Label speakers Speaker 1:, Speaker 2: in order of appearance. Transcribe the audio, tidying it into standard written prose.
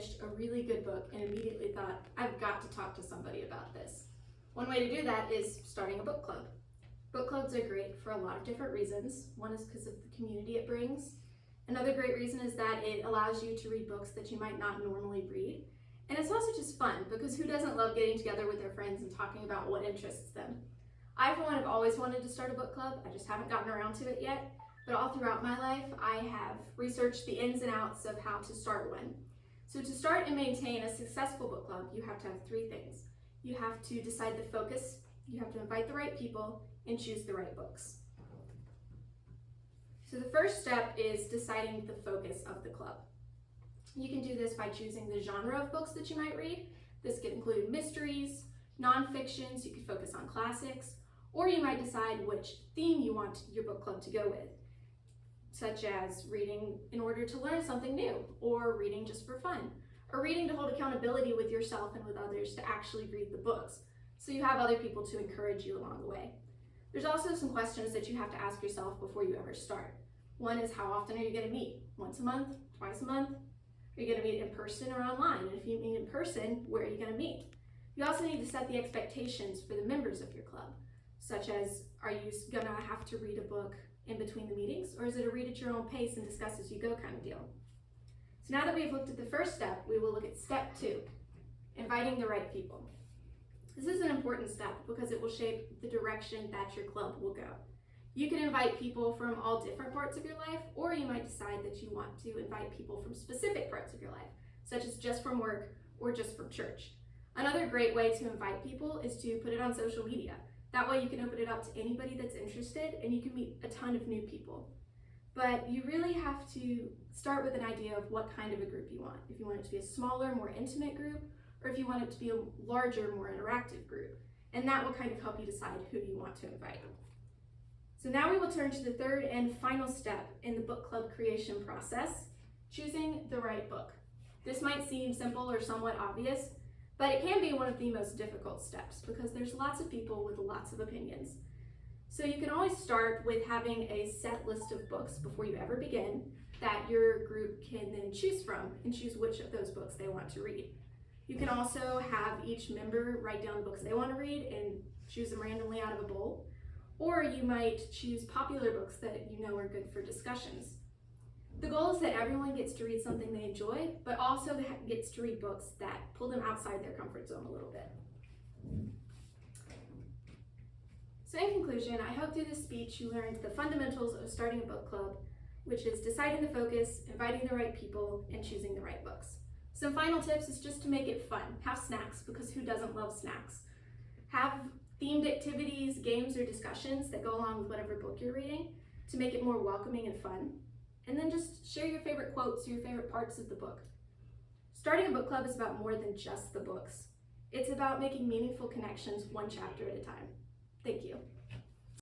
Speaker 1: finished a really good book and immediately thought, I've got to talk to somebody about this. One way to do that is starting a book club. Book clubs are great for a lot of different reasons. One is because of the community it brings. Another great reason is that it allows you to read books that you might not normally read. And it's also just fun, because who doesn't love getting together with their friends and talking about what interests them? I, for one, have always wanted to start a book club. I just haven't gotten around to it yet. But all throughout my life, I have researched the ins and outs of how to start one. So to start and maintain a successful book club, you have to have three things. You have to decide the focus, you have to invite the right people, and choose the right books. So the first step is deciding the focus of the club. You can do this by choosing the genre of books that you might read. This could include mysteries, nonfictions, you could focus on classics, or you might decide which theme you want your book club to go with, such as reading in order to learn something new, or reading just for fun, or reading to hold accountability with yourself and with others to actually read the books, so you have other people to encourage you along the way. There's also some questions that you have to ask yourself before you ever start. One is, how often are you going to meet? Once a month? Twice a month? Are you going to meet in person or online? And if you meet in person, where are you going to meet? You also need to set the expectations for the members of your club, such as, are you going to have to read a book in between the meetings, or is it a read at your own pace and discuss as you go kind of deal? So now that we've looked at the first step, we will look at step 2, inviting the right people. This is an important step because it will shape the direction that your club will go. You can invite people from all different parts of your life, or you might decide that you want to invite people from specific parts of your life, such as just from work or just from church. Another great way to invite people is to put it on social media. That way you can open it up to anybody that's interested and you can meet a ton of new people. But you really have to start with an idea of what kind of a group you want. If you want it to be a smaller, more intimate group, or if you want it to be a larger, more interactive group. And that will kind of help you decide who you want to invite. So now we will turn to the third and final step in the book club creation process, choosing the right book. This might seem simple or somewhat obvious, but it can be one of the most difficult steps because there's lots of people with lots of opinions. So you can always start with having a set list of books before you ever begin that your group can then choose from and choose which of those books they want to read. You can also have each member write down books they want to read and choose them randomly out of a bowl. Or you might choose popular books that you know are good for discussions. The goal is that everyone gets to read something they enjoy, but also that gets to read books that pull them outside their comfort zone a little bit. So in conclusion, I hope through this speech you learned the fundamentals of starting a book club, which is deciding the focus, inviting the right people, and choosing the right books. Some final tips is just to make it fun. Have snacks, because who doesn't love snacks? Have themed activities, games, or discussions that go along with whatever book you're reading to make it more welcoming and fun. And then just share your favorite quotes or your favorite parts of the book. Starting a book club is about more than just the books. It's about making meaningful connections one chapter at a time. Thank you.